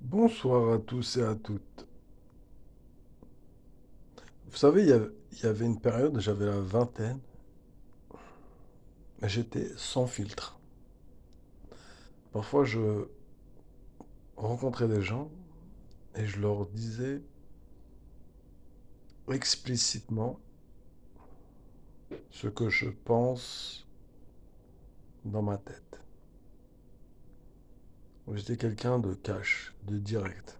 Bonsoir à tous et à toutes. Vous savez, il y avait une période, j'avais la vingtaine, et j'étais sans filtre. Parfois, je rencontrais des gens et je leur disais explicitement ce que je pense dans ma tête. J'étais quelqu'un de cash, de direct.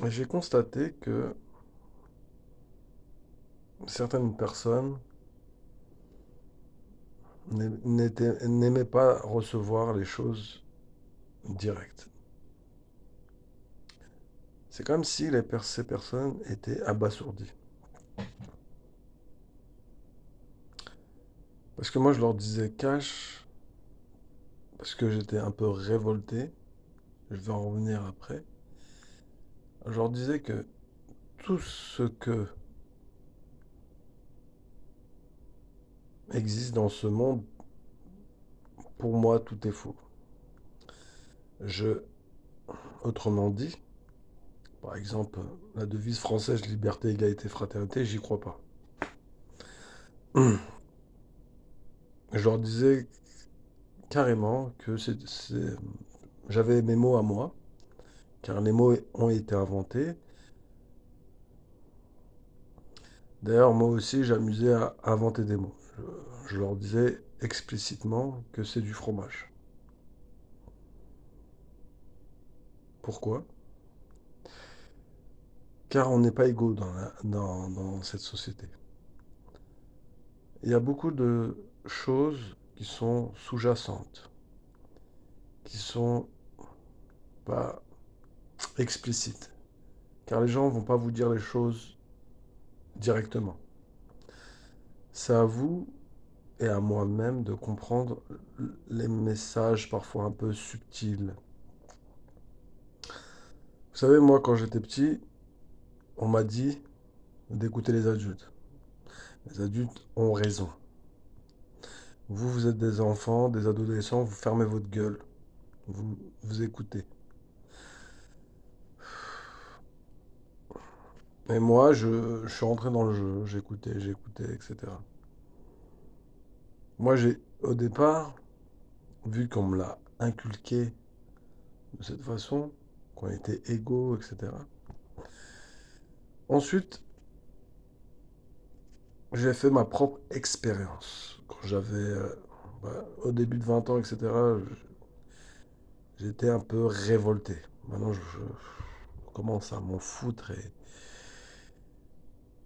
Et j'ai constaté que certaines personnes n'aimaient pas recevoir les choses directes. C'est comme si ces personnes étaient abasourdies. Parce que moi, je leur disais cash, parce que j'étais un peu révolté, je vais en revenir après. Je leur disais que tout ce que existe dans ce monde, pour moi, tout est faux. Je, autrement dit, par exemple, la devise française liberté, égalité, fraternité, j'y crois pas. Je leur disais carrément que j'avais mes mots à moi, car les mots ont été inventés. D'ailleurs, moi aussi, j'amusais à inventer des mots. Je leur disais explicitement que c'est du fromage. Pourquoi? Car on n'est pas égaux dans cette société. Il y a beaucoup de choses qui sont sous-jacentes, qui sont pas explicites. Car les gens ne vont pas vous dire les choses directement. C'est à vous et à moi-même de comprendre les messages parfois un peu subtils. Vous savez, moi, quand j'étais petit, on m'a dit d'écouter les adultes. Les adultes ont raison. Vous, vous êtes des enfants, des adolescents, vous fermez votre gueule. Vous écoutez. Et moi, je suis rentré dans le jeu, j'écoutais, etc. Moi, au départ, vu qu'on me l'a inculqué de cette façon, qu'on était égaux, etc. Ensuite, j'ai fait ma propre expérience. Quand j'avais, au début de 20 ans, etc., j'étais un peu révolté. Maintenant, je commence à m'en foutre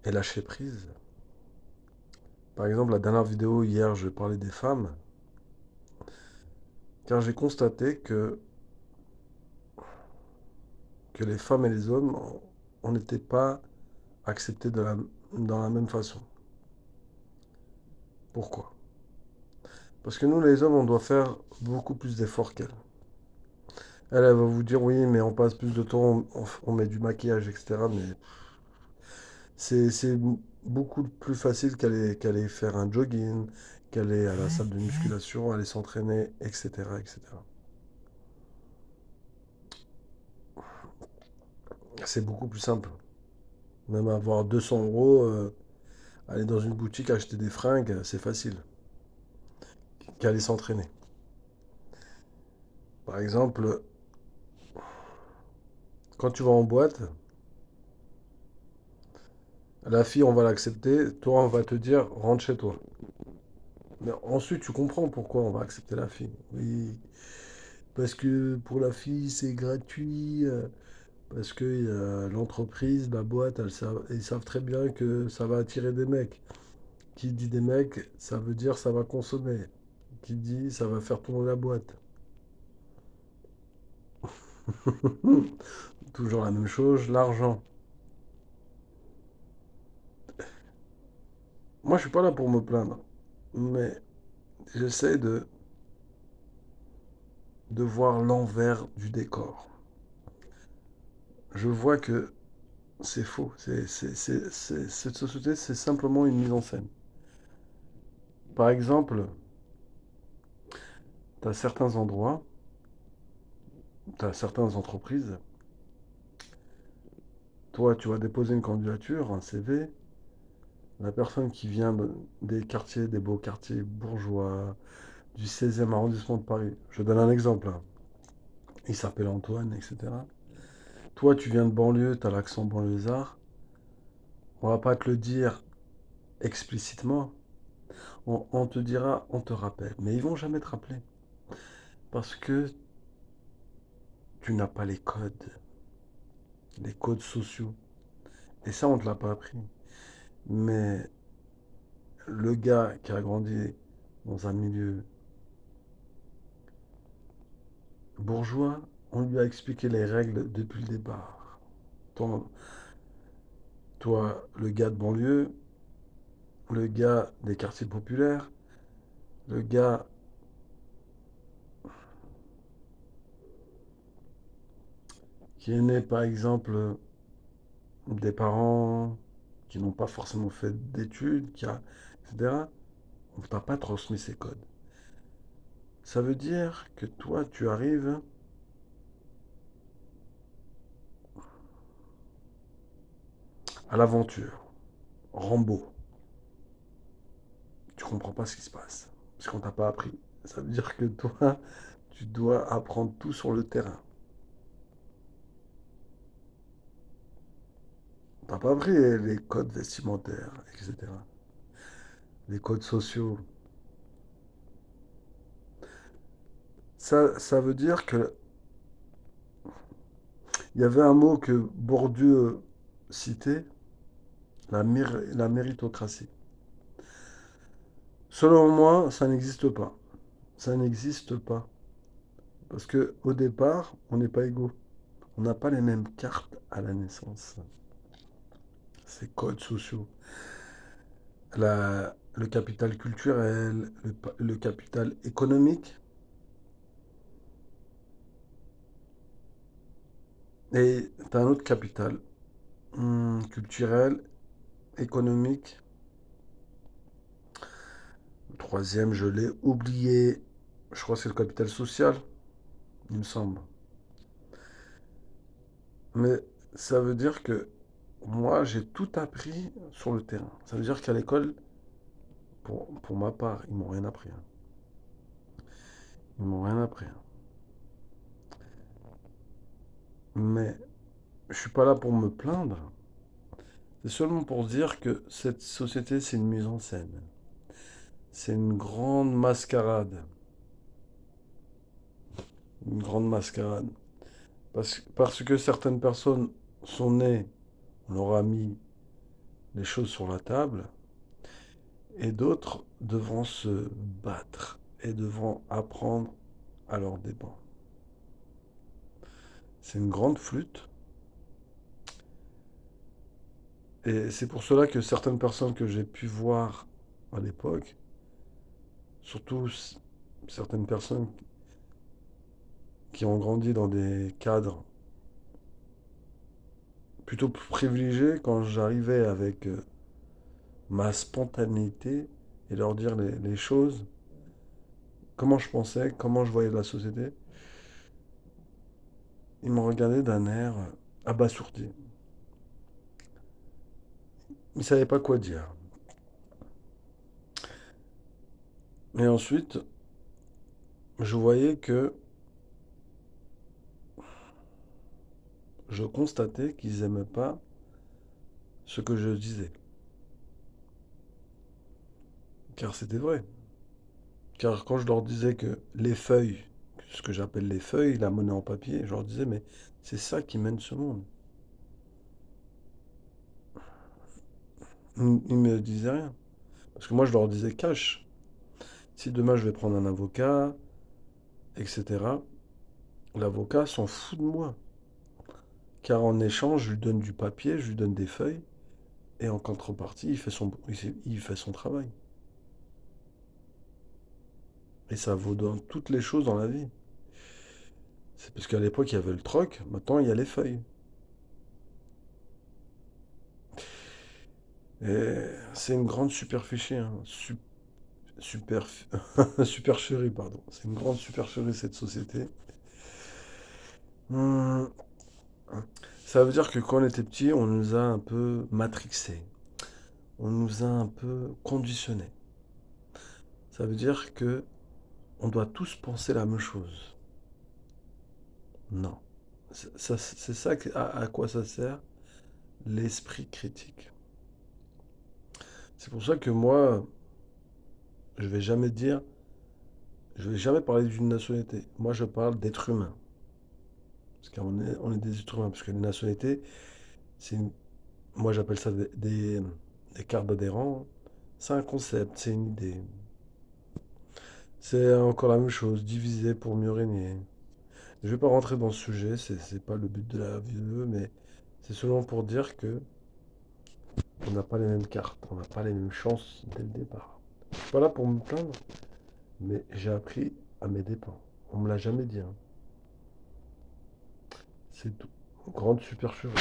et lâcher prise. Par exemple, la dernière vidéo, hier, je parlais des femmes, car j'ai constaté que les femmes et les hommes, on n'était pas acceptés dans la même façon. Pourquoi? Parce que nous, les hommes, on doit faire beaucoup plus d'efforts qu'elles. Elle va vous dire, oui, mais on passe plus de temps, on met du maquillage, etc. Mais c'est beaucoup plus facile qu'aller faire un jogging, qu'aller à la salle de musculation, aller s'entraîner, etc., etc. C'est beaucoup plus simple. Même avoir 200 euros, aller dans une boutique acheter des fringues, c'est facile qu'aller s'entraîner. Par exemple, quand tu vas en boîte, la fille, on va l'accepter, toi, on va te dire, rentre chez toi. Mais ensuite, tu comprends pourquoi on va accepter la fille. Oui, parce que pour la fille, c'est gratuit, parce que l'entreprise, la boîte, ils savent très bien que ça va attirer des mecs. Qui dit des mecs, ça veut dire ça va consommer. Qui dit ça va faire tourner la boîte. Toujours la même chose, l'argent. Moi, je suis pas là pour me plaindre, mais j'essaie de voir l'envers du décor. Je vois que c'est faux. Cette société, c'est simplement une mise en scène. Par exemple, tu as certains endroits tu as certaines entreprises, toi, tu vas déposer une candidature, un CV, la personne qui vient des quartiers, des beaux quartiers bourgeois, du 16e arrondissement de Paris, je donne un exemple, hein. Il s'appelle Antoine, etc. Toi, tu viens de banlieue, tu as l'accent banlieusard, on va pas te le dire explicitement, on te dira, on te rappelle, mais ils vont jamais te rappeler, parce que tu n'as pas les codes sociaux. Et ça, on ne te l'a pas appris. Mais le gars qui a grandi dans un milieu bourgeois, on lui a expliqué les règles depuis le départ. Toi, toi, le gars de banlieue, le gars des quartiers populaires, le gars qui est né, par exemple, des parents qui n'ont pas forcément fait d'études, etc., on ne t'a pas transmis ces codes. Ça veut dire que toi, tu arrives à l'aventure, Rambo. Tu comprends pas ce qui se passe. Parce qu'on t'a pas appris. Ça veut dire que toi, tu dois apprendre tout sur le terrain. T'as pas appris les codes vestimentaires, etc. Les codes sociaux. Ça veut dire que il y avait un mot que Bourdieu citait, la méritocratie. Selon moi, ça n'existe pas. Ça n'existe pas. Parce que au départ, on n'est pas égaux. On n'a pas les mêmes cartes à la naissance. Ces codes sociaux. Le capital culturel, le capital économique. Et tu as un autre capital culturel, économique. Le troisième, je l'ai oublié. Je crois que c'est le capital social, il me semble. Mais ça veut dire que moi, j'ai tout appris sur le terrain. Ça veut dire qu'à l'école, pour ma part, ils m'ont rien appris, hein. Ils m'ont rien appris, hein. Mais je suis pas là pour me plaindre. C'est seulement pour dire que cette société, c'est une mise en scène. C'est une grande mascarade. Une grande mascarade. Parce que certaines personnes sont nées, on leur a mis les choses sur la table, et d'autres devront se battre et devront apprendre à leurs dépens. C'est une grande flûte, et c'est pour cela que certaines personnes que j'ai pu voir à l'époque, surtout certaines personnes qui ont grandi dans des cadres plutôt privilégiés, quand j'arrivais avec ma spontanéité et leur dire les choses, comment je pensais, comment je voyais la société, ils m'ont regardé d'un air abasourdi. Ils ne savaient pas quoi dire. Et ensuite, je voyais que je constatais qu'ils n'aimaient pas ce que je disais. Car c'était vrai. Car quand je leur disais que les feuilles, ce que j'appelle les feuilles, la monnaie en papier, je leur disais, mais c'est ça qui mène ce monde. Ils me disaient rien. Parce que moi, je leur disais cash. Si demain je vais prendre un avocat, etc., l'avocat s'en fout de moi. Car en échange, je lui donne du papier, je lui donne des feuilles, et en contrepartie, il fait son travail. Et ça vaut dans toutes les choses dans la vie. C'est parce qu'à l'époque, il y avait le troc, maintenant, il y a les feuilles. Et c'est une grande superficie, hein. Super, supercherie, pardon. C'est une grande supercherie, cette société. Hmm, Ça veut dire que quand on était petit, on nous a un peu matrixés. On nous a un peu conditionnés. Ça veut dire que on doit tous penser la même chose. Non. C'est ça à quoi ça sert l'esprit critique. C'est pour ça que moi, je vais jamais dire, je vais jamais parler d'une nationalité. Moi, je parle d'être humain. Parce on est des êtres humains. Parce que les nationalités, c'est moi j'appelle ça des cartes d'adhérents. C'est un concept, c'est une idée. C'est encore la même chose, diviser pour mieux régner. Je vais pas rentrer dans ce sujet, c'est pas le but de la vidéo, mais c'est seulement pour dire que on n'a pas les mêmes cartes, on n'a pas les mêmes chances dès le départ. Je suis pas là pour me plaindre, mais j'ai appris à mes dépens. On me l'a jamais dit, hein. C'est tout. Grande supercherie.